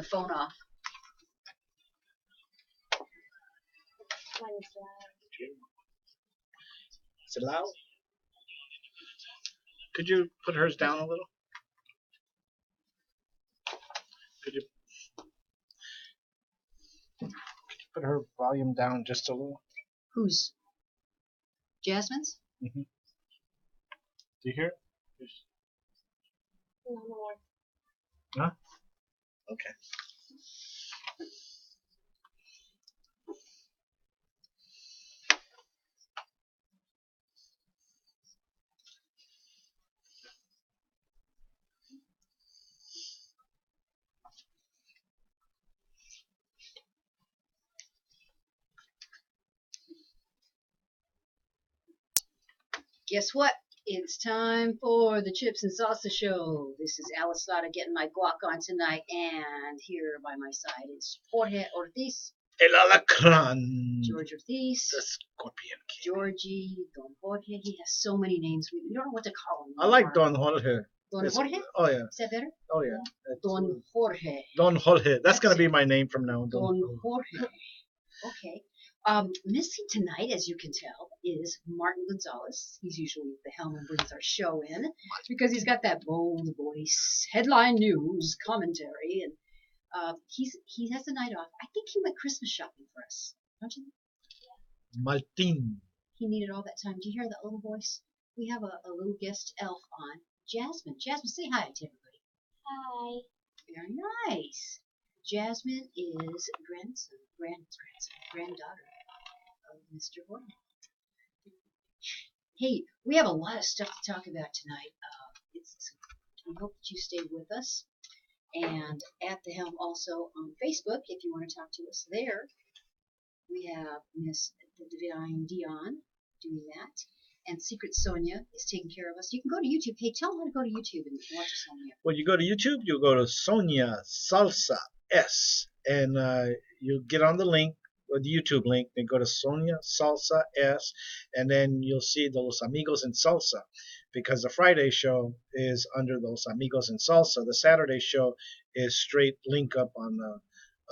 the phone off. Is it loud? Could you put hers down a little? Could you put her volume down just a little? Who's? Jasmine's? Mm-hmm. Do you hear it? No more. Huh? Okay. Guess what? It's time for the Chips and Salsa Show. This is Alice Lotta getting my guac on tonight, and here by my side is Jorge Ortiz, El Alacran. George Ortiz, The Scorpion King. Georgie, Don Jorge. He has so many names. We don't know what to call him. I like Don Jorge. Don Jorge? Oh, yeah. Is that better? Oh, yeah. Don Jorge. Don Jorge. That's going to be my name from now on. Don Jorge. Okay. Missing tonight, as you can tell, is Martin Gonzalez. He's usually at the helm and brings our show in because he's got that bold voice, headline news, commentary, and he has the night off. I think he went Christmas shopping for us, don't you? Martin. He needed all that time. Do you hear that little voice? We have a little guest elf on, Jasmine. Jasmine, say hi to everybody. Hi. Very nice. Jasmine is granddaughter of Mr. Horton. Hey, we have a lot of stuff to talk about tonight. We hope that you stay with us. And at the helm also on Facebook, if you want to talk to us there, we have Miss Divine Dion doing that. And Secret Sonia is taking care of us. You can go to YouTube. Hey, tell them how to go to YouTube and watch us on there. When you go to YouTube, you go to Sonia Salsa S, and you get on the link, or the YouTube link, then go to Sonia Salsa S, and then you'll see the Los Amigos in Salsa, because the Friday show is under Los Amigos in Salsa. The Saturday show is straight link up on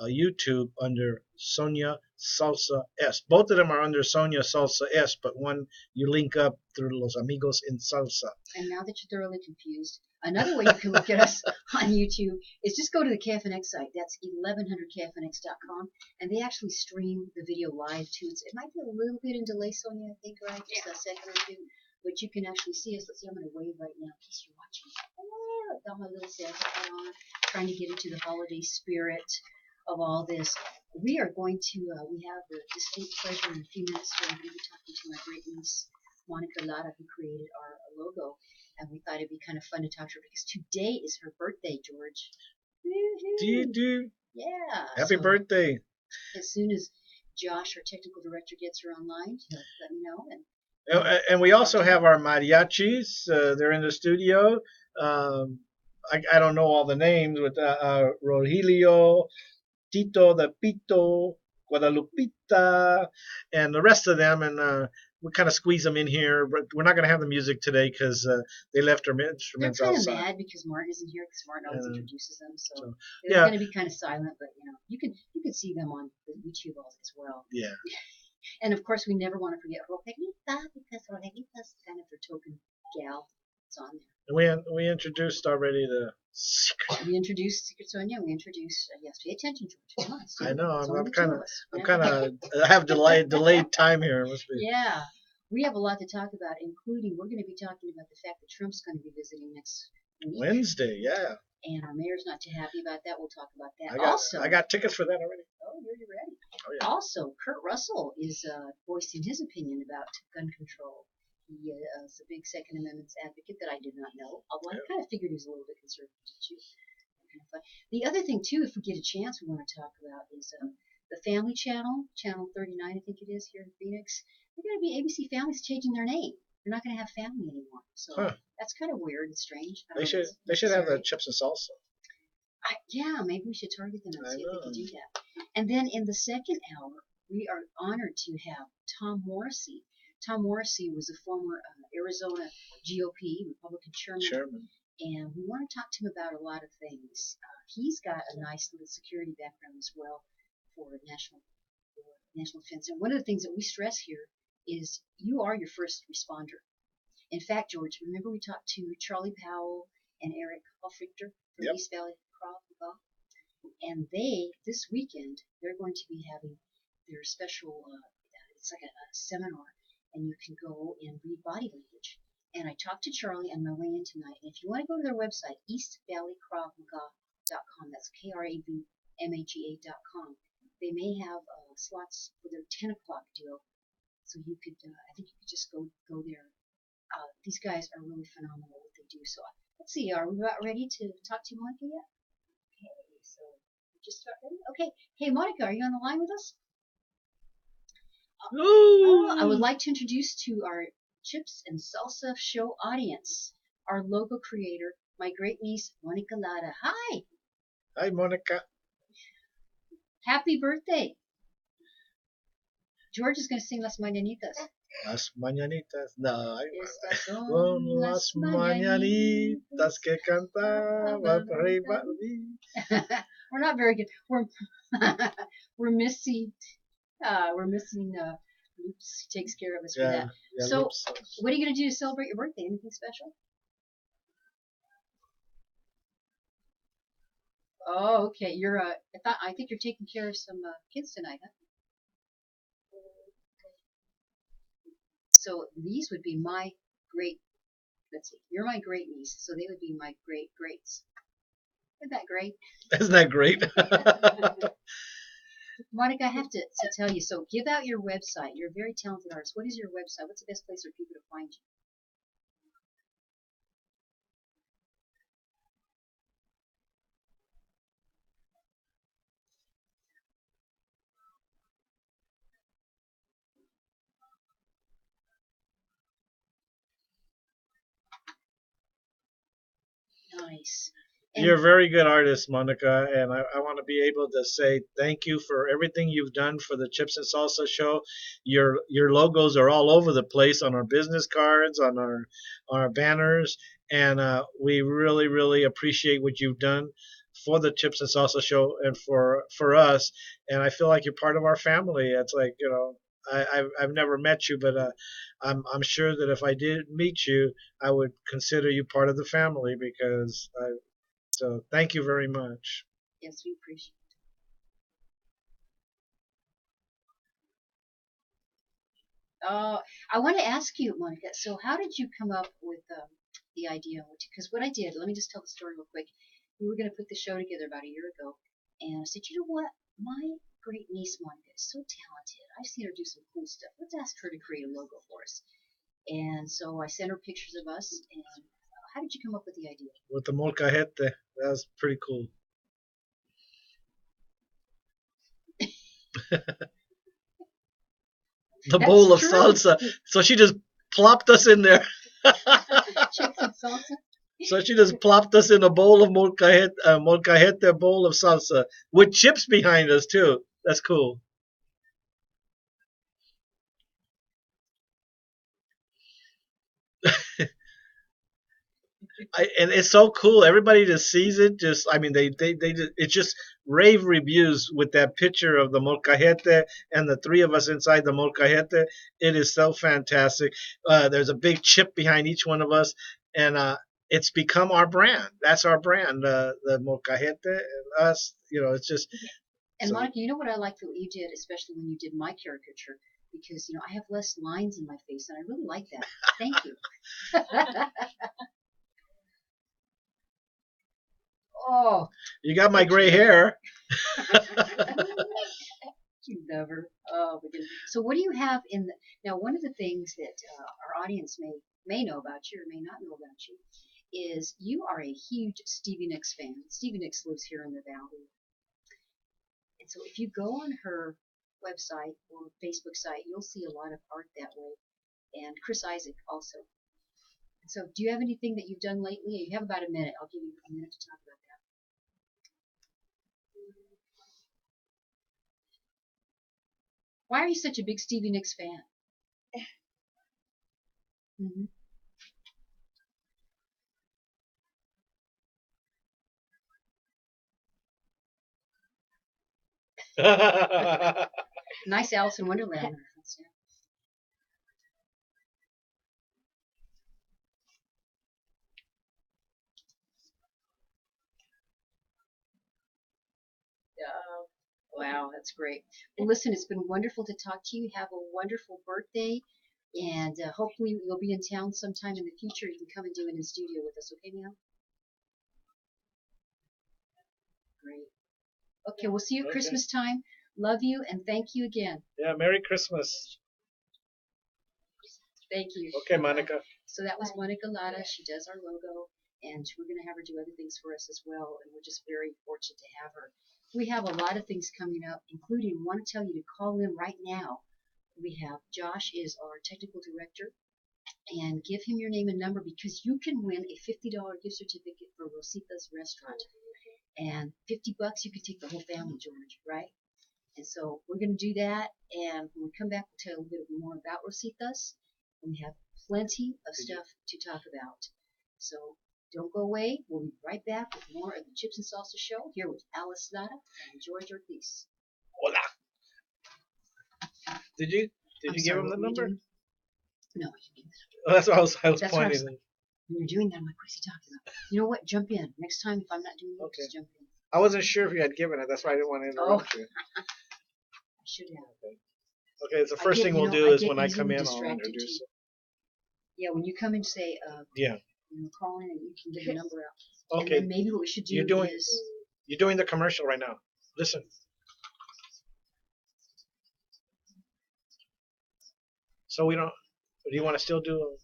YouTube under Sonia Salsa S. Both of them are under Sonia Salsa S, but one you link up through Los Amigos in Salsa. And now that you're thoroughly confused, another way you can look at us on YouTube is just go to the KFNX site. That's 1100kfnx.com, and they actually stream the video live too. It might be a little bit in delay, Sonia, I think, right? Just a second or two. But you can actually see us. Let's see, I'm going to wave right now in case you're watching. Oh, I've got my little Santa hat on, trying to get into the holiday spirit of all this. We are going to, we have the distinct pleasure in a few minutes where I'm going to be talking to my great niece, Monica Lara, who created our logo. And we thought it'd be kind of fun to talk to her because today is her birthday, George. Do. Yeah. Happy birthday. As soon as Josh, our technical director, gets her online, he'll let me know. And we also have our mariachis. They're in the studio. I don't know all the names, with Rogelio, Tito the Pito, Guadalupita, and the rest of them. And we kind of squeeze them in here. But we're not going to have the music today because they left their instruments They're kind outside. of mad because Martin isn't here because Martin always introduces them. So yeah. they're going to be kind of silent, but you can see them on the YouTube as well. Yeah. And of course, we never want to forget Rogelita because Rogelita's kind of her token gal. It's on there. And we introduced already the Secret. We introduced Secret Sonia. We introduced yes. Pay attention, George. Come on. I know. I have delayed time here. Must be. Yeah. We have a lot to talk about, including we're going to be talking about the fact that Trump's going to be visiting next week. Wednesday. Yeah. And our mayor's not too happy about that. We'll talk about that. I got tickets for that already. Oh, you're ready. Oh, yeah. Also, Kurt Russell is voicing his opinion about gun control. He is a big Second Amendment advocate that I did not know, although I kind of figured he was a little bit conservative too. Kind of fun. The other thing, too, if we get a chance, we want to talk about is the Family Channel, Channel 39, I think it is, here in Phoenix. They're going to be ABC Families changing their name. They're not going to have family anymore. So that's kind of weird and strange. They should have the chips and salsa. Yeah, maybe we should target them and see if they can do that. And then in the second hour, we are honored to have Tom Morrissey. Tom Morrissey was a former Arizona GOP Republican chairman. and we want to talk to him about a lot of things. He's got a nice little security background as well for national defense. And one of the things that we stress here is you are your first responder. In fact, George, remember we talked to Charlie Powell and Eric Hofrichter from Yep. East Valley Krav, and this weekend they're going to be having their special. It's like a seminar, and you can go and read body language. And I talked to Charlie on my way in tonight. And if you want to go to their website, eastvalleycravmaga.com, that's KRAVMAGA.com, they may have slots for their 10 o'clock deal. So you could, I think you could just go there. These guys are really phenomenal at what they do. So let's see, are we about ready to talk to Monica yet? Okay, so just about ready? Okay. Hey, Monica, are you on the line with us? I would like to introduce to our Chips and Salsa show audience our logo creator, my great niece, Monica Lara. Hi! Hi, Monica. Happy birthday! George is going to sing Las Mañanitas. Las mañanitas. No, Estas son con las las mañanitas que cantaba Rey We're not very good. We're missing. Oops, he takes care of us for that. Yeah, So, Loops. what are you going to do to celebrate your birthday? Anything special? Oh, okay. I think you're taking care of some kids tonight, huh? So these would be my great. Let's see. You're my great niece, so they would be my great greats. Isn't that great? Isn't that great? Monica, I have to tell you. So give out your website. You're a very talented artist. What is your website? What's the best place for people to find you? Nice. You're a very good artist, Monica, and I want to be able to say thank you for everything you've done for the Chips and Salsa show. Your logos are all over the place on our business cards, on our banners, and we really really appreciate what you've done for the Chips and Salsa show and for us. And I feel like you're part of our family. It's like I've never met you, but I'm sure that if I did meet you, I would consider you part of the family because so thank you very much. Yes, we appreciate it. I want to ask you, Monica. So, how did you come up with the idea? Because what I did, let me just tell the story real quick. We were going to put the show together about a year ago, and I said, you know what? My great niece Monica is so talented. I've seen her do some cool stuff. Let's ask her to create a logo for us. And so I sent her pictures of us. And how did you come up with the idea? With the molcajete, that was pretty cool. The That's bowl of true. salsa. So she just plopped us in there. Chips and salsa. So she just plopped us in a bowl of molcajete bowl of salsa with chips behind us too. That's cool. And it's so cool. Everybody just sees it. Just I mean, they just, it's just rave reviews with that picture of the molcajete and the three of us inside the molcajete. It is so fantastic. There's a big chip behind each one of us, and it's become our brand. That's our brand, the molcajete and us. You know, it's just And so. Monica, you know what I liked what you did, especially when you did my caricature, because I have less lines in my face, and I really like that. Thank you. Oh, You got my gray hair. you never. Oh, my goodness. So, what do you have in the now? One of the things that our audience may know about you or may not know about you is you are a huge Stevie Nicks fan. Stevie Nicks lives here in the valley, and so if you go on her website or Facebook site, you'll see a lot of art that way. And Chris Isaac also. So, do you have anything that you've done lately? You have about a minute. I'll give you a minute to talk about that. Why are you such a big Stevie Nicks fan? Hmm. Nice Alice in Wonderland reference. Yeah. Wow, that's great. Well, listen, it's been wonderful to talk to you. Have a wonderful birthday, and hopefully you'll be in town sometime in the future. You can come and do it in studio with us, okay, Mel? Great. Okay, we'll see you at Okay. Christmas time. Love you, and thank you again. Yeah, Merry Christmas. Thank you. Okay, Monica. So that was Monica Lada. She does our logo, and we're going to have her do other things for us as well. And we're just very fortunate to have her. We have a lot of things coming up, including want to tell you to call in right now. We have Josh is our technical director, and give him your name and number because you can win a $50 gift certificate for Rosita's restaurant. And $50, you can take the whole family, George, right? And so we're going to do that. And when we come back, we'll tell you a little bit more about Rositas. And we have plenty of stuff to talk about. So don't go away. We'll be right back with more of the Chips and Salsa Show here with Alice Lara and George Ortiz. Hola. Did you I'm give sorry, him the what were you number? doing? No, you didn't. Oh, that's what I was That's what I pointing. was when you're doing that, I'm like, what's he talking about? You know what? Jump in. Next time, if I'm not doing it, Okay. just jump in. I wasn't sure if you had given it. That's why I didn't want to interrupt you. I should have. Okay, so the first get- thing you we'll know, do I is get when I easily come in, I'll distracted, introduce too. it. Yeah, when you come and say, Yeah. you know, call in and you can get a number out. And Okay. then maybe what we should do You're doing is, you're doing the commercial right now. Listen. So we don't. Do you want to still do?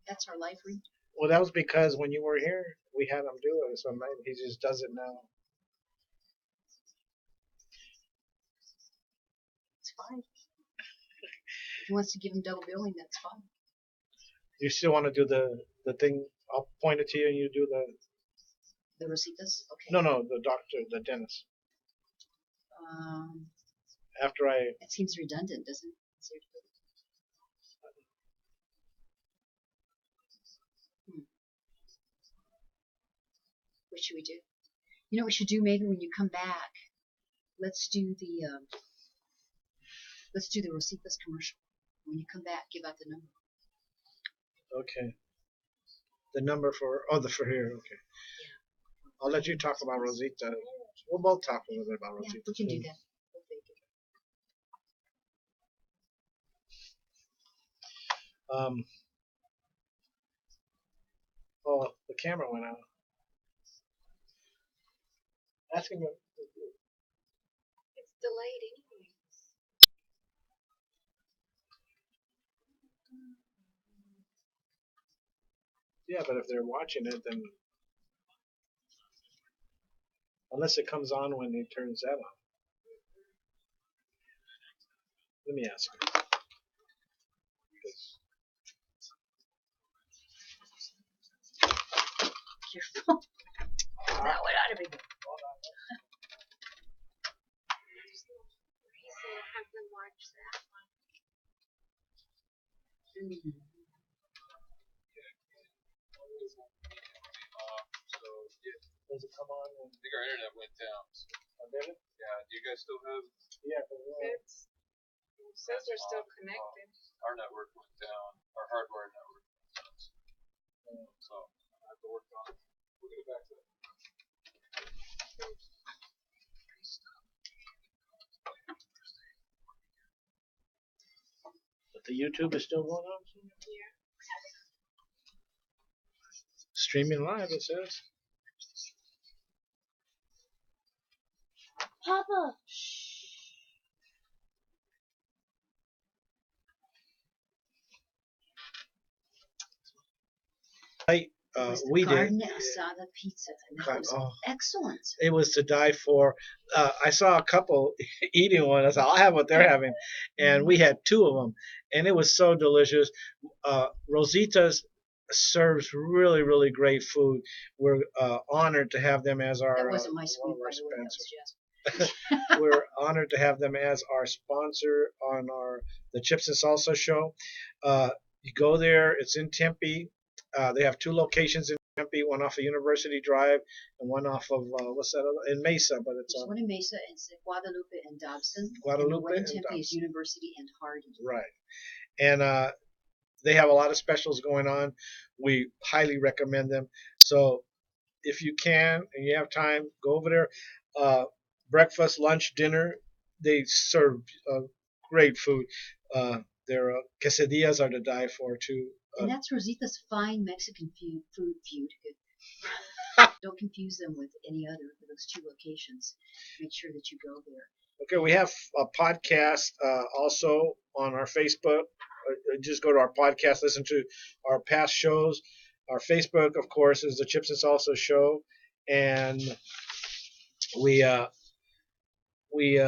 that's our life read. Well, that was because when you were here, we had him do it. So he just does it now. It's fine. If he wants to give him double billing, that's fine. You still want to do the thing? I'll point it to you, and you do the. The Rositas? Okay. No, the doctor, the dentist. After I. It seems redundant, doesn't it? What should we do? You know what we should do? Maybe when you come back, let's do the Rositas commercial. When you come back, give out the number. Okay. The number for for here. Okay. I'll let you talk about Rosita. We'll both talk a little bit about Rosita. Yeah, we can do that. Oh, the camera went out. Ask him. It's delayed anyway. Yeah, but if they're watching it, then unless it comes on when he turns that on. Let me ask him. Your phone. That would ought to be good. Have them watch that one. Does it come on? I think our internet went down. Did it? Yeah, do you guys still have Yeah. It says they're still connected. our network went down, our hardware network went down. So I have to work on it. We'll get it back to that. But the YouTube is still going on? Yeah. Streaming live, it says. Papa. We Carne did. asada pizza, and that was excellent. It was to die for. I saw a couple eating one. I said, I'll have what they're having. And we had two of them. And it was so delicious. Rosita's serves really, really great food. We're honored to have them as our That wasn't my one sweet, of our by the way. That was sponsors. Jess. We're honored to have them as our sponsor on the Chips and Salsa show. You go there. It's in Tempe. They have two locations in Tempe, one off of University Drive, and one off of what's that other in Mesa, but it's There's one in Mesa, and it's Guadalupe and Dobson. Guadalupe and the one in and Tempe is Dobson. University and Hardy. Right. And they have a lot of specials going on. We highly recommend them. So if you can and you have time, go over there. Breakfast, lunch, dinner, they serve great food. Their quesadillas are to die for too. And that's Rosita's fine Mexican food feud. Don't confuse them with any other of those two locations. Make sure that you go there. Okay, we have a podcast also on our Facebook. Just go to our podcast, listen to our past shows. Our Facebook, of course, is the Chips and Salsa Show, and we we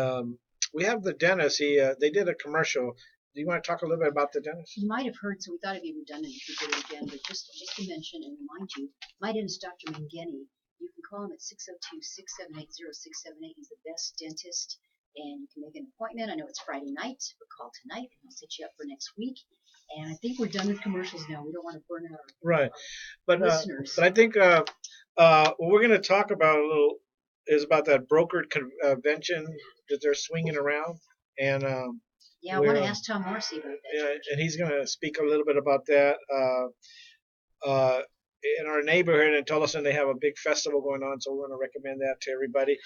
we have the dentist. They did a commercial. Do you want to talk a little bit about the dentist? You might have heard, so we thought it'd be redundant if we did it again, but just to mention and remind you, my dentist, Dr. Mangeni, you can call him at 602-678-0678. He's the best dentist, and you can make an appointment. I know it's Friday night, but call tonight, and he'll set you up for next week. And I think we're done with commercials now. We don't want to burn out our Right, but listeners. but I think what we're going to talk about a little is about that brokered convention that they're swinging around, and yeah, I want to ask Tom Morrissey about that. yeah, and he's going to speak a little bit about that. In our neighborhood in Tolleson, they have a big festival going on, so we're going to recommend that to everybody.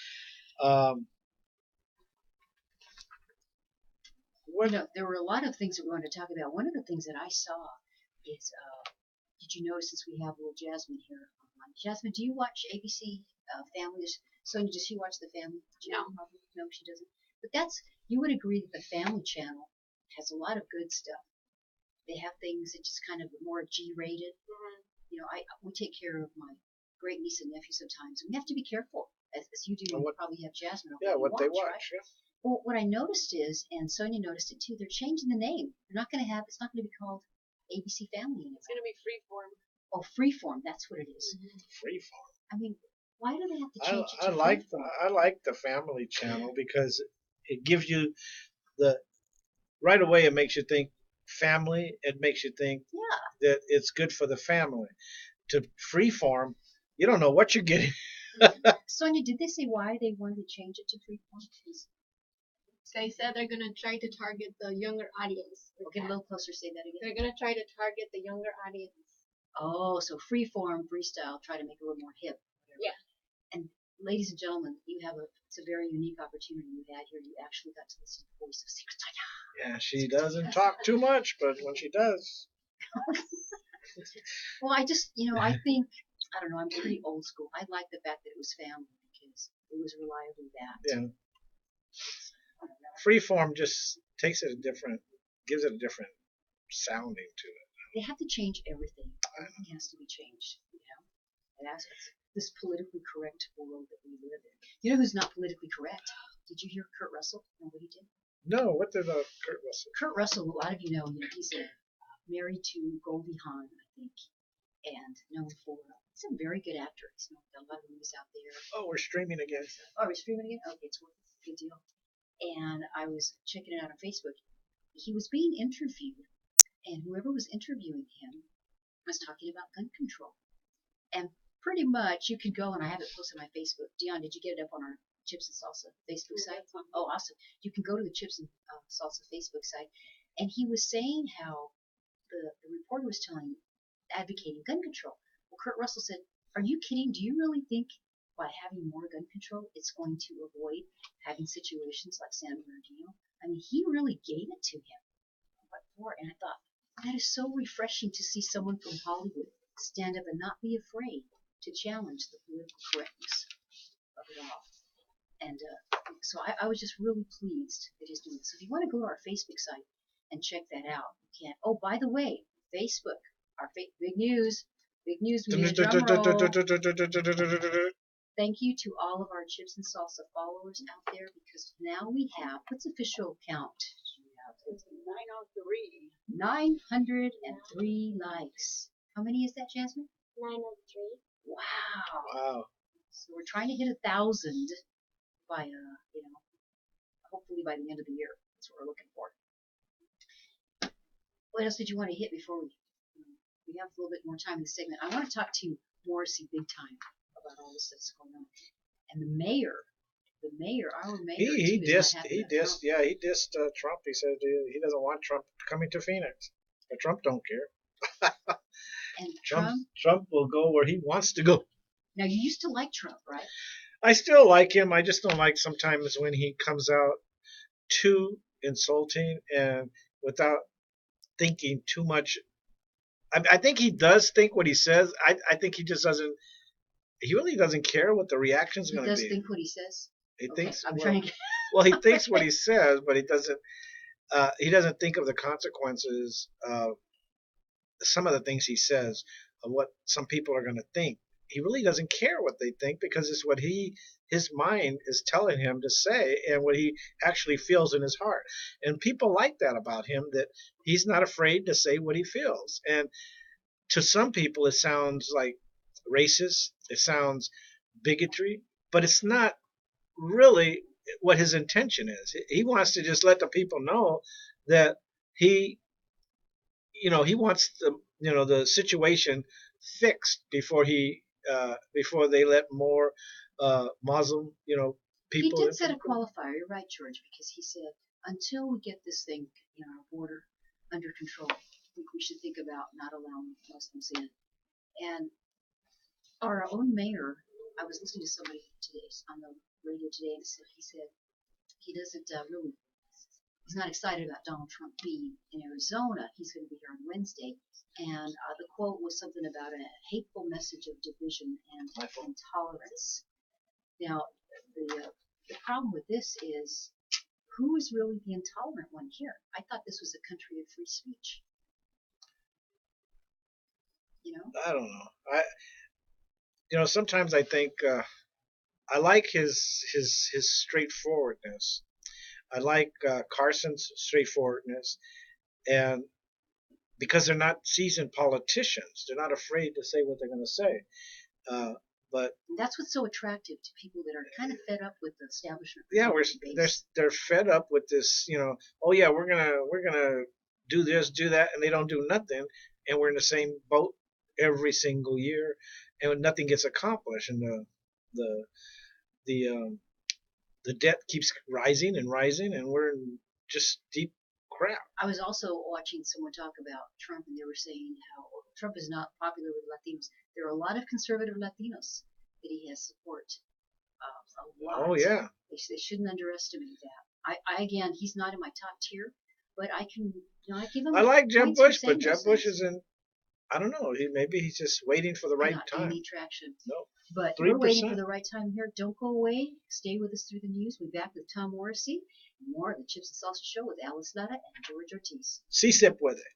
There were a lot of things that we wanted to talk about. One of the things that I saw is, did you notice, since we have little Jasmine here online? Jasmine, do you watch ABC Families? Sonia, does she watch the Family Channel? No, she doesn't. But you would agree that the Family Channel has a lot of good stuff. They have things that just kind of more G-rated. Mm-hmm. We take care of my great niece and nephew sometimes, and we have to be careful, as you do. You probably have Jasmine. Yeah, what they watch. Right? Yeah. Well, what I noticed is, and Sonia noticed it too, they're changing the name. It's not going to be called ABC Family anymore. It's going to be Freeform. Oh, Freeform, that's what it is. Mm-hmm. Freeform. I mean, why do they have to change it to I like the Family Channel because it gives you right away. It makes you think family. It makes you think that it's good for the family. To Freeform, you don't know what you're getting. Sonia, did they say why they wanted to change it to Freeform? They said they're going to try to target the younger audience. Get a little closer, say that again. They're going to try to target the younger audience. Oh, so freeform, freestyle, try to make it a little more hip. Whatever. Yeah. And ladies and gentlemen, it's a very unique opportunity you had here. You actually got to listen to the voice of Secret Sonia. Yeah, she doesn't talk too much, but when she does. Well, I think, I don't know, I'm pretty old school. I like the fact that it was family because it was reliably that. Yeah. Freeform just gives it a different sounding to it. They have to change everything. Everything has to be changed, And that's this politically correct world that we live in. You know who's not politically correct? Did you hear Kurt Russell? Know what he did? No, what did Kurt Russell? Kurt Russell, a lot of you know, he's married to Goldie Hawn, I think, and known for. He's a very good actor. He's got a lot of movies out there. Oh, we're streaming again. Oh, we're streaming again? Okay, it's worth it. Good deal. And I was checking it out on Facebook. He was being interviewed, and whoever was interviewing him was talking about gun control. And pretty much you could go, and I have it posted on my Facebook. Dion, did you get it up on our Chips and Salsa Facebook site? Oh, awesome. You can go to the Chips and Salsa Facebook site. And he was saying how the reporter was advocating gun control. Well, Kurt Russell said, are you kidding? Do you really think by having more gun control, it's going to avoid having situations like San Bernardino? I mean, he really gave it to him. What for? And I thought, that is so refreshing to see someone from Hollywood stand up and not be afraid to challenge the political correctness of it all. And so I was just really pleased that he's doing this. So if you want to go to our Facebook site and check that out, you can. Oh, by the way, Facebook, big news. We need a drum roll. Thank you to all of our Chips and Salsa followers out there because now we have, what's official count? It's 903. 903 likes. How many is that, Jasmine? 903. Wow. So we're trying to hit 1,000 by, hopefully by the end of the year. That's what we're looking for. What else did you want to hit before we have a little bit more time in the segment? I want to talk to Morrissey big time about all this that's going on. And the mayor, our mayor, He too, is dissed not happy he about Trump. dissed yeah he dissed Trump. He said he doesn't want Trump coming to Phoenix, but Trump don't care. And Trump Trump. Trump will go where he wants to go. Now you used to like Trump, right? I still like him. I just don't like sometimes when he comes out too insulting and without thinking too much. I think he does think what he says. I think he just doesn't. He really doesn't care what the reaction's He going to does be. think what he says. He Okay, thinks I'm well. trying to. Well, he thinks what he says, but he doesn't. He doesn't think of the consequences of some of the things he says, of what some people are going to think. He really doesn't care what they think because it's what his mind is telling him to say and what he actually feels in his heart. And people like that about him, that he's not afraid to say what he feels. And to some people it sounds like racist, it sounds bigotry, but it's not really what his intention is. He wants to just let the people know that he he wants the situation fixed before they let more Muslim He people did into set a the country. qualifier. You're right, George, because he said until we get this thing, our border under control, I think we should think about not allowing Muslims in. And our own mayor, I was listening to somebody today on the radio today, and he said he doesn't really. He's not excited about Donald Trump being in Arizona. He's going to be here on Wednesday. And the quote was something about a hateful message of division and intolerance. Now, the problem with this is who is really the intolerant one here? I thought this was a country of free speech. I don't know. Sometimes I think I like his straightforwardness. I like Carson's straightforwardness, and because they're not seasoned politicians, they're not afraid to say what they're going to say. Uh, but that's what's so attractive to people that are kind of fed up with the establishment. Yeah, they're fed up with this. Oh yeah, we're gonna do this, do that, and they don't do nothing, and we're in the same boat every single year, and nothing gets accomplished, and the the um, the debt keeps rising and rising, and we're in just deep crap. I was also watching someone talk about Trump, and they were saying how Trump is not popular with Latinos. There are a lot of conservative Latinos that he has support. A lot. Oh yeah. They shouldn't underestimate that. I again, he's not in my top tier, but I can, I give him. I like Jeb Bush, but Jeb Bush isn't. I don't know. Maybe he's just waiting for the right not time. Any traction. No. But 3%. We're waiting for the right time here. Don't go away. Stay with us through the news. We'll be back with Tom Morrissey and more of the Chips and Salsa Show with Alice Lara and George Ortiz. C-sip with it.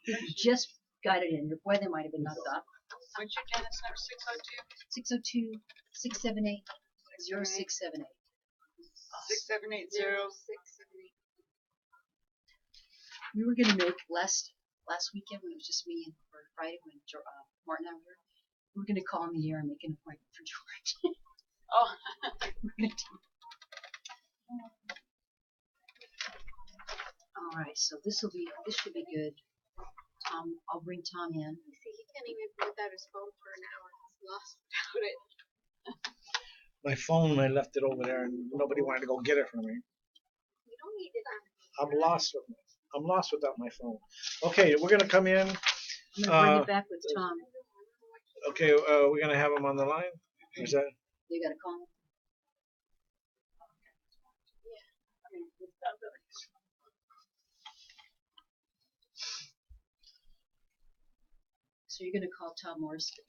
You just got it in. Your weather might have been knocked off. What's your Dennis number? 602? 602 678 0678. 6780. We were going to make last weekend when it was just me and or Friday when Martin and I were here. We were going to call in the air and make an appointment for George. Oh. All right, so this should be good. Tom, I'll bring Tom in. See, he can't even put out his phone for an hour. He's lost without it. My phone, I left it over there, and nobody wanted to go get it from me. You don't need it on. I'm lost without my phone. Okay, we're gonna come in. I'm gonna bring it back with Tom. Okay, we're gonna have him on the line. Is that? You gotta call him. So you're gonna call Tom Morrison.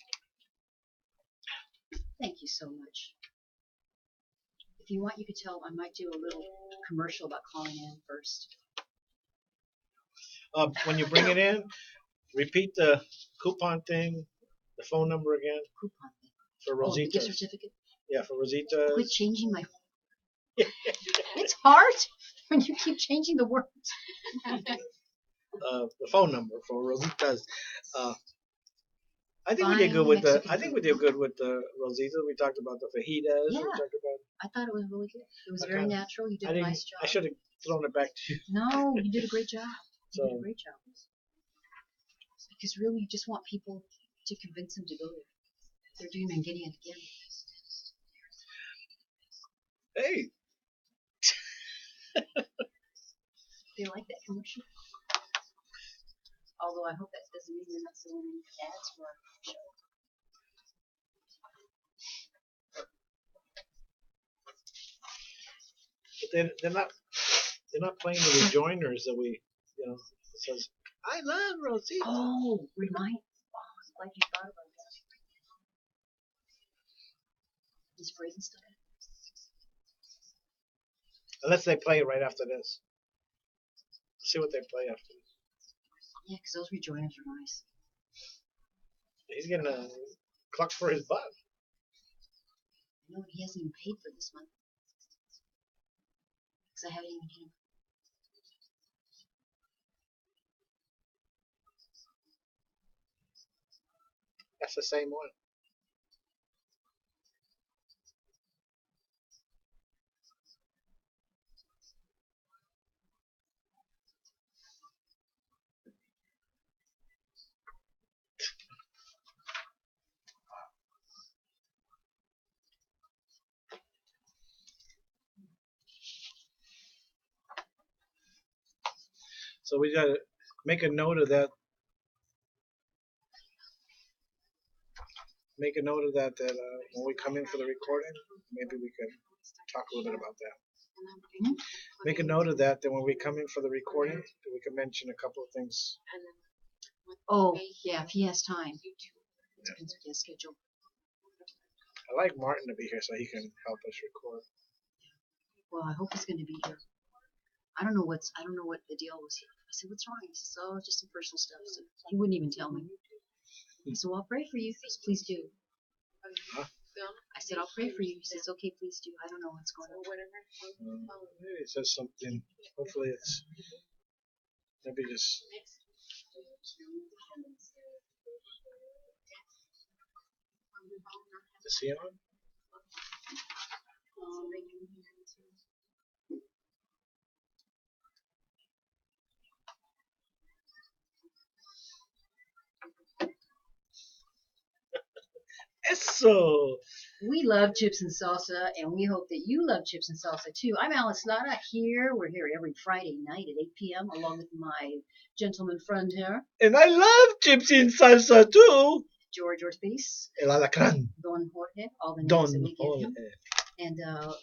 Thank you so much. If you want, you could tell I might do a little commercial about calling in first. When you bring it in, repeat the coupon thing, the phone number again. Coupon thing. For Oh, the Rosita. gift certificate? Yeah, for Rosita. Quit changing my. It's hard when you keep changing the words. The phone number for Rosita's. I think we did Fine good with the. Mexican I think we food. did good with the Rosita. We talked about the fajitas. Yeah. We talked about. I thought it was really good. It was I very kinda- natural. You did I a didn't. nice job. I should have thrown it back to you. No, you did a great job. You did So- a great job. because really, you just want people to convince them to go there. They're doing and getting it again. Hey, They like that commercial. Although I hope that doesn't mean they're not selling any ads for our show. but they're not playing the rejoinders that we, it says, I love Rosita. Oh, I'm glad you thought about that. Is Braden still there? Unless they play it right after this. See what they play after this. Yeah, because those rejoiners are nice. He's getting a cluck for his butt. You know, he hasn't even paid for this month. Because I haven't even hit him. That's the same one. So we gotta make a note of that. Make a note of that. When we come in for the recording, maybe we can talk a little bit about that. Hmm? Make a note of that. That when we come in for the recording, we can mention a couple of things. Oh, yeah, if he has time. Depends on his schedule. I like Martin to be here so he can help us record. Well, I hope he's going to be here. I don't know what the deal was here. I said, what's wrong? He says, oh, just some personal stuff. So he wouldn't even tell me. I said, well, I'll pray for you. He says, please do. Huh? I said, I'll pray for you. He says, okay, please do. I don't know what's going on. Maybe it says something. Hopefully it's maybe just. Is he on? Eso. We love chips and salsa, and we hope that you love chips and salsa too. I'm Alice Lara here. We're here every Friday night at 8 p.m. along with my gentleman friend here, And I love gypsy and salsa too. George Ortiz, El alacrán. Don Jorge, all the names Don that we give Jorge. him. And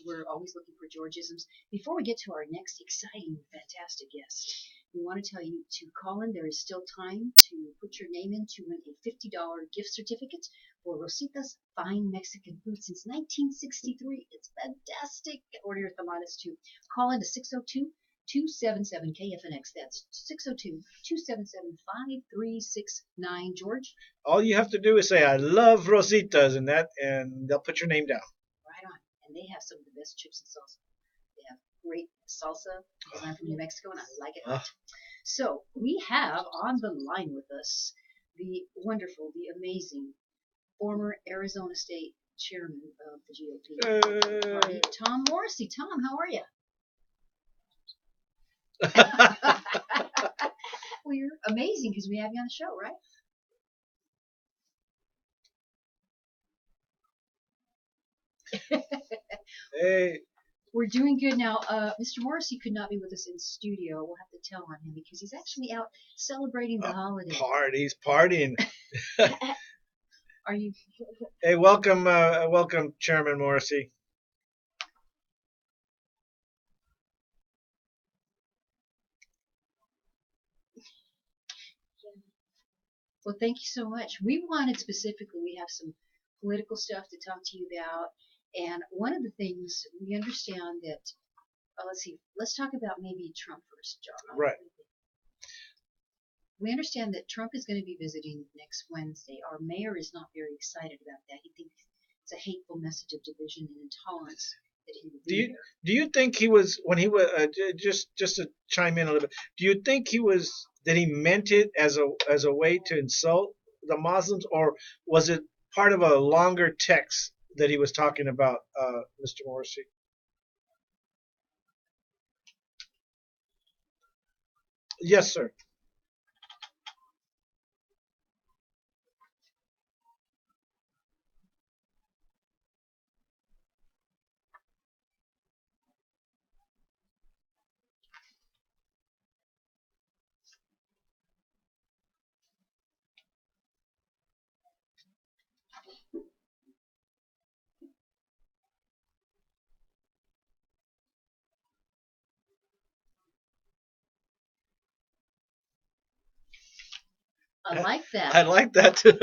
we're always looking for Georgisms. Before we get to our next exciting, fantastic guest, we want to tell you to call in. There is still time to put your name in to win a $50 gift certificate for Rosita's Fine Mexican Food since 1963. It's fantastic. Order your tamales too. Call in to 602-277-KFNX. That's 602-277-5369. George? All you have to do is say I love Rositas and they'll put your name down. Right on. And they have some of the best chips and salsa. They have great salsa because I'm from New Mexico and I like it hot. So we have on the line with us the wonderful, the amazing former Arizona State Chairman of the GOP party, Tom Morrissey. Tom, how are you? Well, you're amazing because we have you on the show, right? Hey, We're doing good now. Mr. Morrissey could not be with us in studio. We'll have to tell on him because he's actually out celebrating the holiday. partying. Are you? Hey, welcome, Chairman Morrissey. Well, thank you so much. We wanted specifically, we have some political stuff to talk to you about. And one of the things we understand that, let's talk about maybe Trump first, John. Right. We understand that Trump is going to be visiting next Wednesday. Our mayor is not very excited about that. He thinks it's a hateful message of division and intolerance that he would be there. Do you think he was when he was just to chime in a little bit? Do you think that he meant it as a way to insult the Muslims, or was it part of a longer text that he was talking about, Mr. Morrissey? Yes, sir. I like I that. like that too.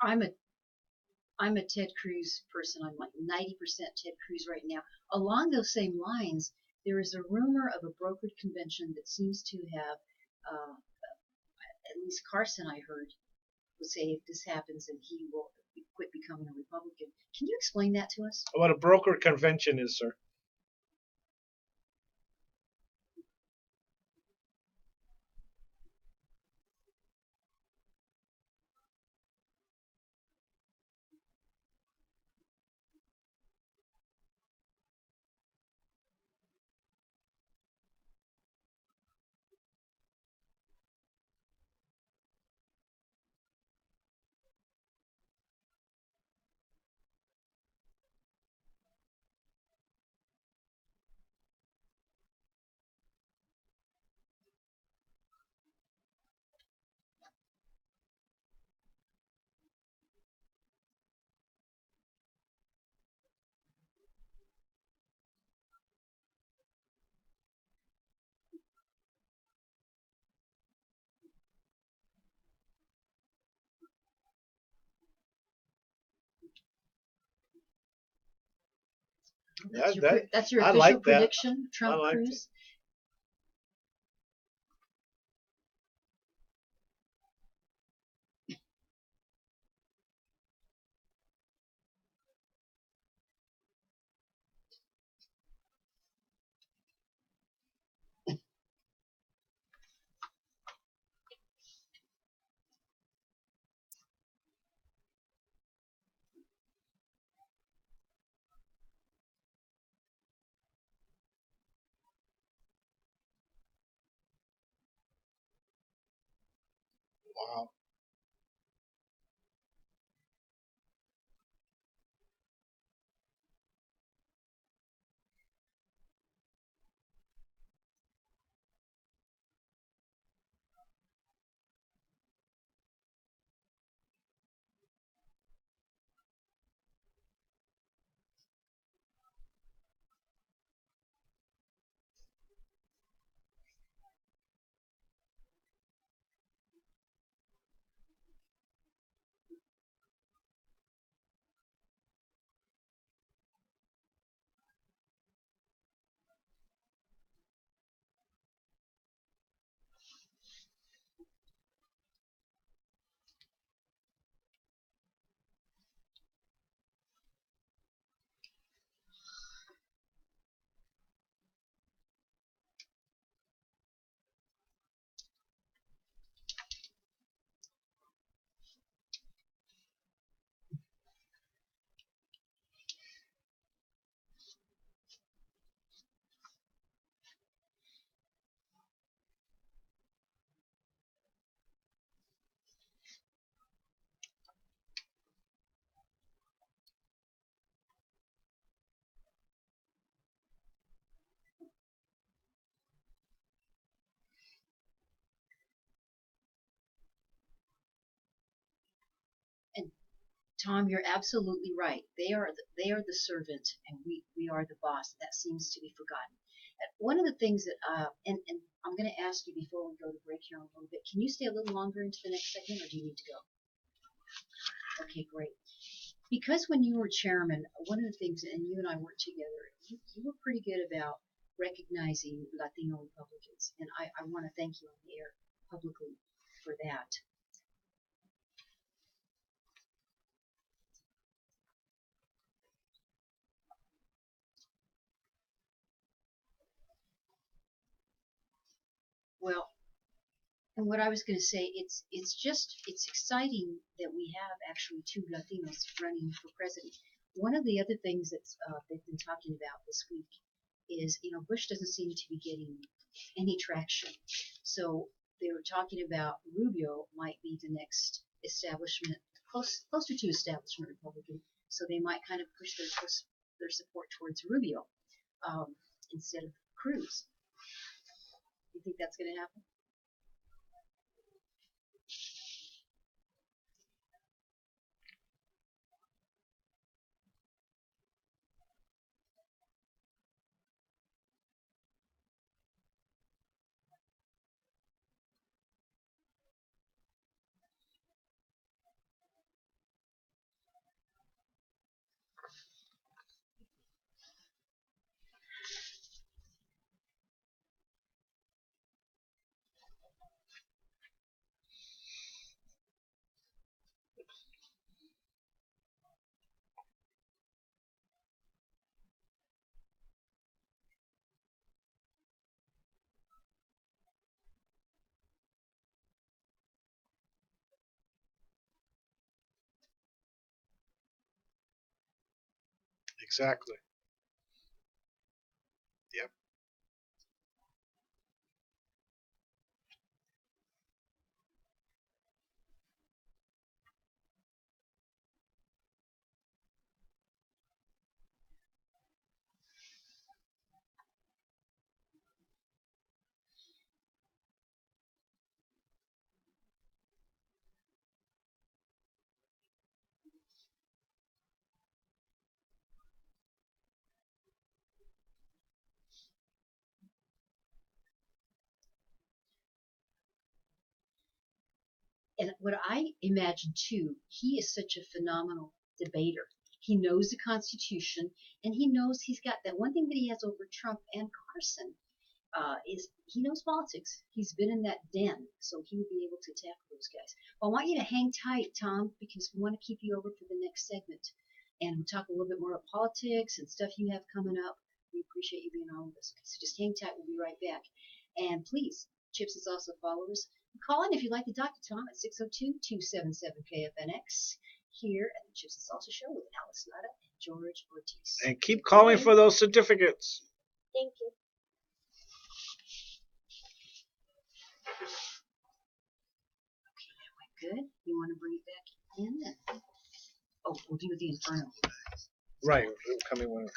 I'm a I'm a Ted Cruz person. I'm like 90% Ted Cruz right now. Along those same lines, there is a rumor of a brokered convention that seems to have, at least Carson, I heard, would say if this happens, then he will quit becoming a Republican. Can you explain that to us? What a broker convention is, sir. That's That, your that that's your I official like that. prediction, I Trump like it. Cruz. Wow. And Tom, you're absolutely right. They are the servant, and we are the boss. That seems to be forgotten. One of the things that and I'm going to ask you before we go to break here in a little bit. Can you stay a little longer into the next segment, or do you need to go? Okay, great. Because when you were chairman, one of the things, and you and I worked together, you were pretty good about recognizing Latino Republicans, and I want to thank you on the air publicly for that. And what I was going to say, it's exciting that we have actually two Latinos running for president. One of the other things that's they've been talking about this week is, Bush doesn't seem to be getting any traction. So they were talking about Rubio might be the next establishment, closer to establishment Republican. So they might kind of push their support towards Rubio instead of Cruz. You think that's going to happen? Exactly. Yep. And what I imagine too, he is such a phenomenal debater. He knows the Constitution, and he knows he's got that one thing that he has over Trump and Carson is he knows politics. He's been in that den, so he would be able to tackle those guys. Well, I want you to hang tight, Tom, because we want to keep you over for the next segment, and we'll talk a little bit more about politics and stuff you have coming up. We appreciate you being on with us. So just hang tight. We'll be right back. And please, Chips is also followers. Call in if you'd like to talk to Tom at 602-277-KFNX here at the Chips and Salsa Show with Alice Nada and George Ortiz. And keep calling for those certificates. Thank you. Good. You want to bring it back in? Then? Oh, we'll do the Inferno. Right. Coming winter.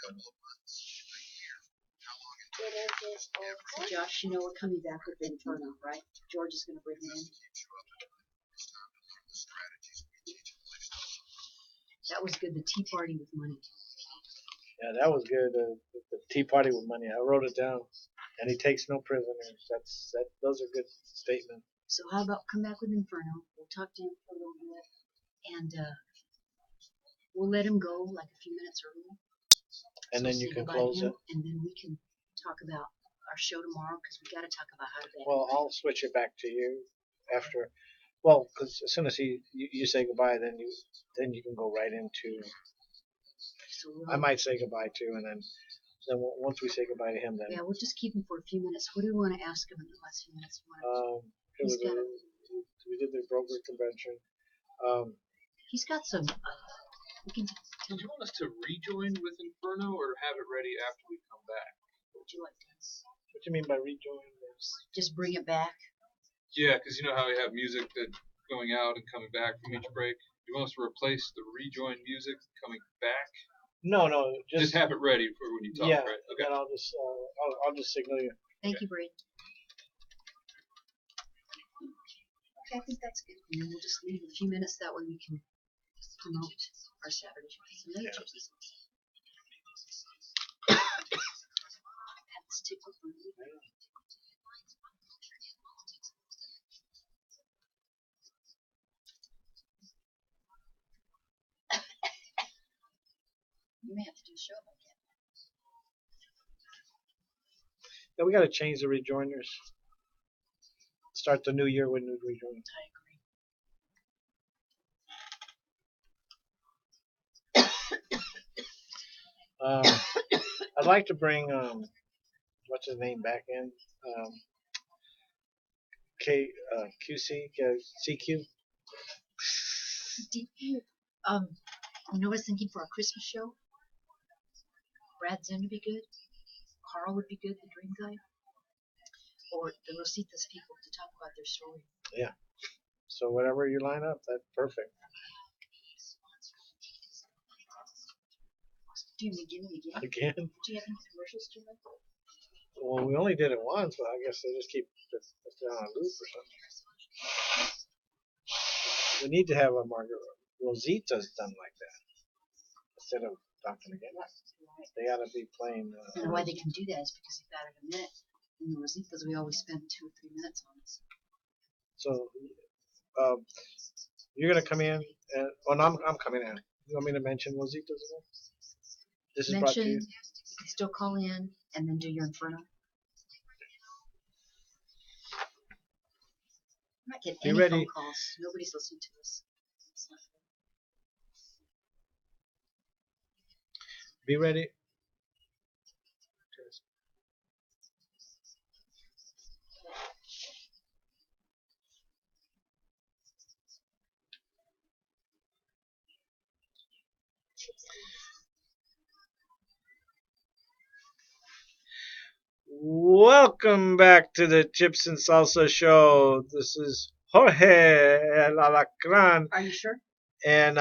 So Josh, you know we're coming back with the Inferno, right? George is going to bring it in. That was good. The Tea Party with money. Yeah, that was good. The Tea Party with money. I wrote it down. And he takes no prisoners. Those are good statements. So how about come back with Inferno? We'll talk to him for a little bit, and we'll let him go like a few minutes early. And then you can close it. And then we can talk about our show tomorrow because we got to talk about how to. Well, I'll switch it back to you after. Well, because as soon as you say goodbye, then you can go right into. So I might say goodbye too, and then once we say goodbye to him, then. Yeah, we'll just keep him for a few minutes. What do we want to ask him in the last few minutes? We did the broker convention. He's got some. We can. Do you want us to rejoin with Inferno or have it ready after we come back? Would you like this? What do you mean by rejoin? Just bring it back. Yeah, because you know how we have music that going out and coming back from each break. You want us to replace the rejoin music coming back? No, Just have it ready for when you talk, yeah, right? Okay. And I'll just signal you. Thank you, Brady. Okay, I think that's good. And then we'll just leave a few minutes. That way we can promote our Saturday shows. Yeah. That's tickle for me. You may have to do a show about that. Yeah, we got to change the rejoiners. Start the new year with new rejoiners. I agree. I'd like to bring what's his name back in. QC, CQ. Um, you know what I was thinking for a Christmas show? Brad Zen would be good. Carl would be good, the dream guy. Or the Rositas people to talk about their story. Yeah. So whatever you line up, that's perfect. Do you begin again? Again. Do you have any commercials to run? Well, we only did it once, but I guess they just keep it on a loop or something. We need to have a Margaret Rosita's done like that instead of talking again. They ought to be playing. And why they can do that is because they've got it a minute. In the Rositas, we always spend 2 or 3 minutes on this. So you're gonna come in, and well, I'm coming in. You want me to mention Rosita's again? This is brought to Mention, you. you can still call in and then do your Inferno. I'm not getting Be any ready. phone calls. Nobody's listening to us. It's not fair. Be ready. Welcome back to the Chips and Salsa Show. This is Jorge El Alacran, Are you sure? and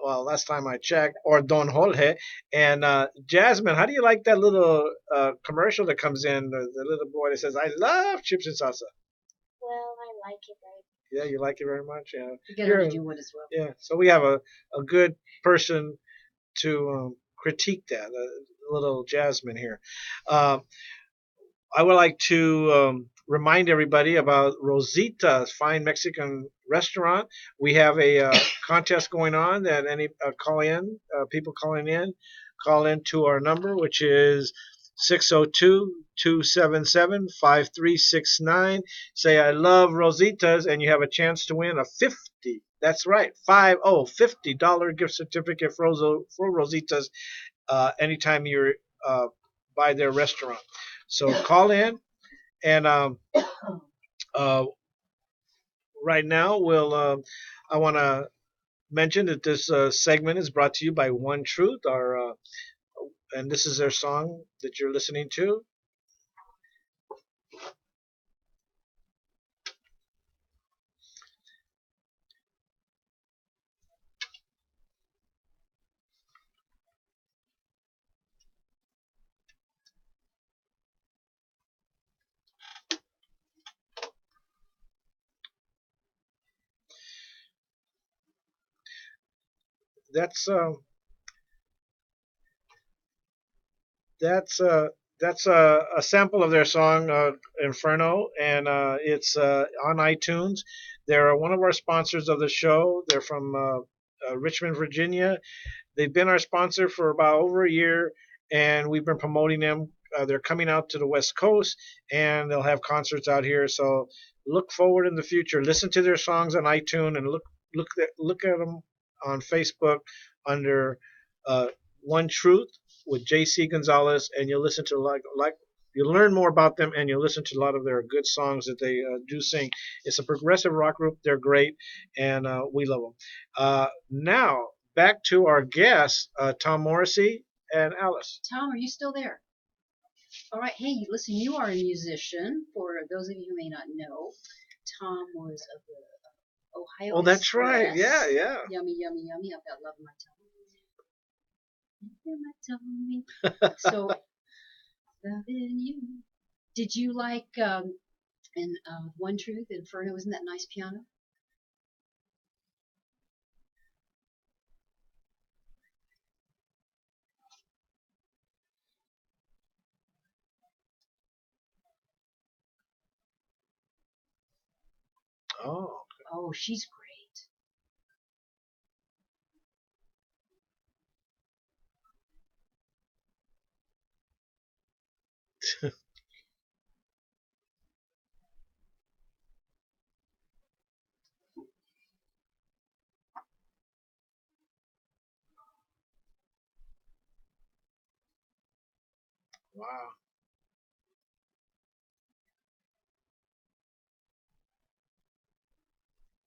well, last time I checked, or Don Jorge, and Jasmine. How do you like that little commercial that comes in? The little boy that says, "I love chips and salsa." Well, I like it very Yeah, you like it very much. Yeah, We get her You're- to do one as well. yeah. So we have a good person to critique that, little Jasmine here. Um, I would like to remind everybody about Rosita's Fine Mexican Restaurant. We have a contest going on that any people calling in, call into our number, which is 602-277-5369. Say, I love Rosita's, and you have a chance to win a 50. That's right, $50 gift certificate for Rosita's anytime you by their restaurant. So call in, and uh, right now I want to mention that this segment is brought to you by One Truth, and this is their song that you're listening to. That's that's uh, that's a sample of their song Inferno, and it's on iTunes. They're one of our sponsors of the show. They're from Richmond, Virginia. They've been our sponsor for about over a year, and we've been promoting them. They're coming out to the West Coast, and they'll have concerts out here. So look forward in the future. Listen to their songs on iTunes, and look at them on Facebook under One Truth with JC Gonzalez, and you'll listen to you'll learn more about them, and you'll listen to a lot of their good songs that they do sing. It's a progressive rock group. They're great, and we love them. Now back to our guests, Tom Morrissey and Alice. Tom, are you still there? All right. Hey, listen, you are a musician. For those of you who may not know, Tom was of the Ohio Oh, that's right. Express. Yeah, yeah. Yummy, yummy, yummy. I've got love in my tummy. Love in my tummy. So, loving you. Did you like in One Truth, Inferno? Isn't that nice piano? Oh, Oh, she's great. wow.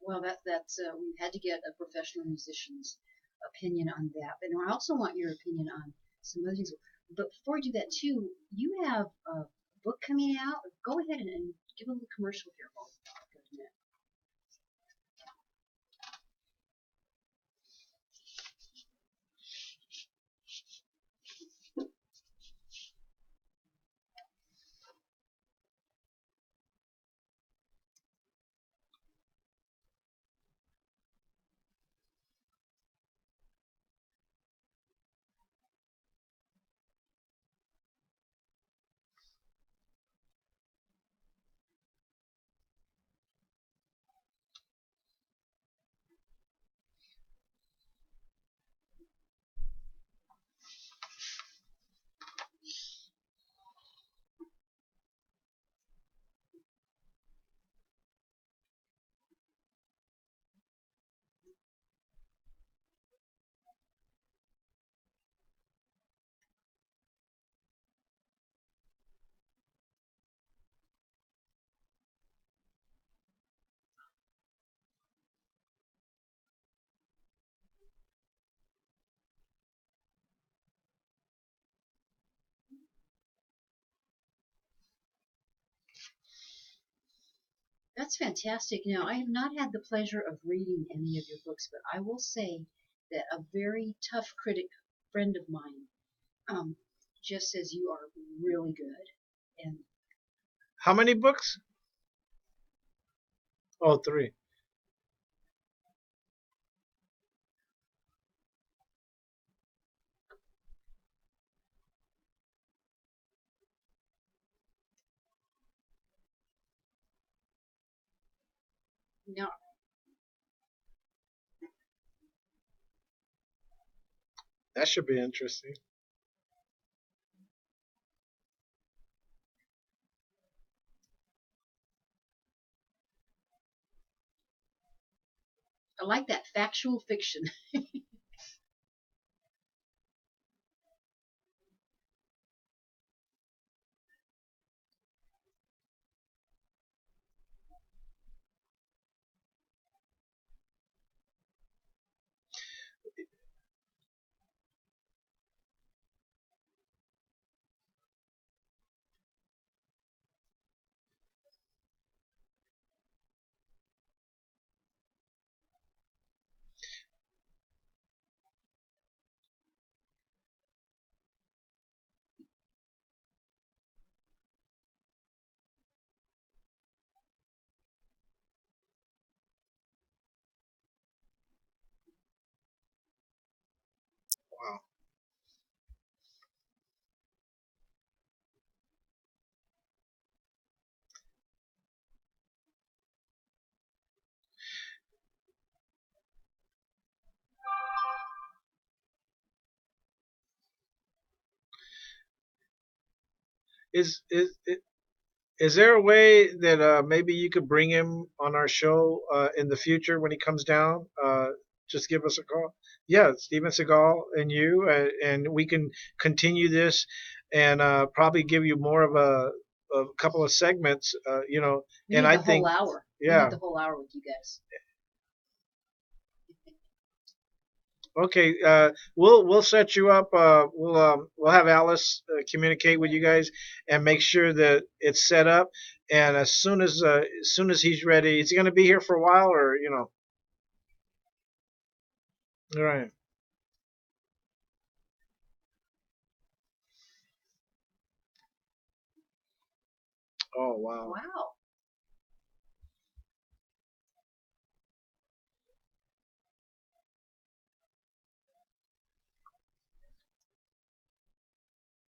Well, that's we've had to get a professional musician's opinion on that, and I also want your opinion on some other things. But before we do that too, you have a book coming out. Go ahead and give a little commercial here. While we go to that. That's fantastic. Now, I have not had the pleasure of reading any of your books, but I will say that a very tough critic friend of mine um, just says you are really good. And How many books? Oh, three. now, That should be interesting. I like that factual fiction. Wow. Is is there a way that maybe you could bring him on our show in the future when he comes down? Just give us a call. Yeah, Steven Seagal and you, and we can continue this and probably give you more of a couple of segments. We And need I the whole think, hour. We yeah, need the whole hour with you guys. okay. We'll set you up. We'll have Alice communicate with you guys and make sure that it's set up. And as soon as he's ready, is he going to be here for a while, or All right. Oh wow. Wow.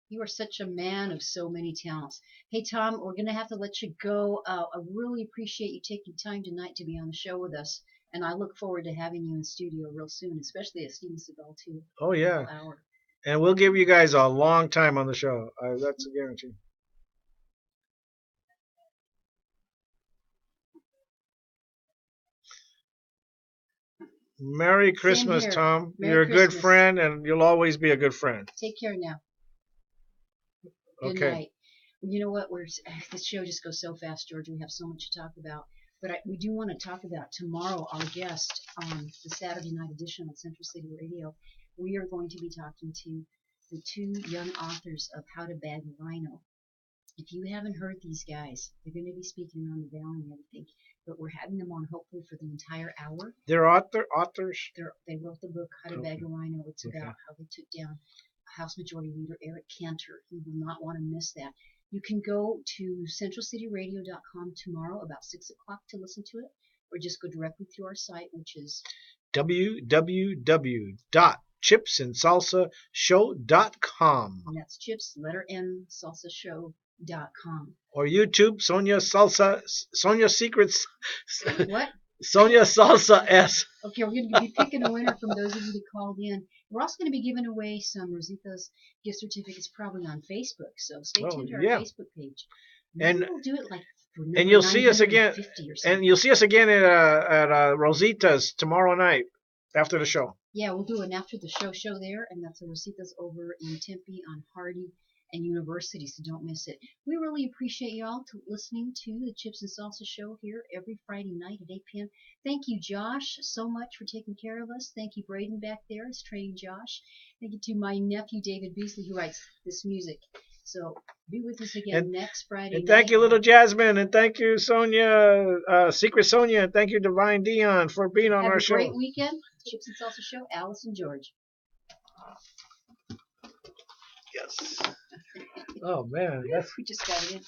You are such a man of so many talents. Hey, Tom, we're going to have to let you go. I really appreciate you taking time tonight to be on the show with us. And I look forward to having you in studio real soon, especially at Steven Seagal, too. Oh The yeah. whole hour. And we'll give you guys a long time on the show. That's a guarantee. Merry Same Christmas, here. Tom. Merry You're a good Christmas. friend, and you'll always be a good friend. Take care now. Good Okay. night. You know what? This show just goes so fast, George. We have so much to talk about. But we do want to talk about tomorrow, our guest on the Saturday night edition on Central City Radio. We are going to be talking to the two young authors of How to Bag a Rhino. If you haven't heard these guys, they're going to be speaking around the valley and everything, but we're having them on hopefully for the entire hour. They're authors? They wrote the book, How to Bag a Rhino. It's Okay. about how they took down House Majority Leader Eric Cantor. You will not want to miss that. You can go to centralcityradio.com tomorrow about 6 o'clock to listen to it, or just go directly through our site, which is www.chipsandsalsashow.com. and that's chips, letter N, salsashow.com. Or YouTube, Sonia Salsa, Sonia Secrets, What? Sonia Salsa S. Okay, we're going to be picking a winner from those of you that called in. We're also going to be giving away some Rosita's gift certificates probably on Facebook, so stay tuned to our Facebook page. Maybe And we'll do it like for and you'll see us again, 950 or something. and you'll see us again at Rosita's tomorrow night after the show. Yeah, we'll do an after the show there, and that's a Rosita's over in Tempe on Hardy and University, so don't miss it. We really appreciate y'all listening to the Chips and Salsa show here every Friday night at 8 p.m. Thank you, Josh, so much for taking care of us. Thank you, Braden, back there, is training Josh. Thank you to my nephew, David Beasley, who writes this music. So be with us again next Friday And night. thank you, Little Jasmine, and thank you, Sonia, Secret Sonia, and thank you, Divine Dion, for being on Have our a show. great weekend. Chips and Salsa show, Alice and George. Yes. Oh, man. We just got it in.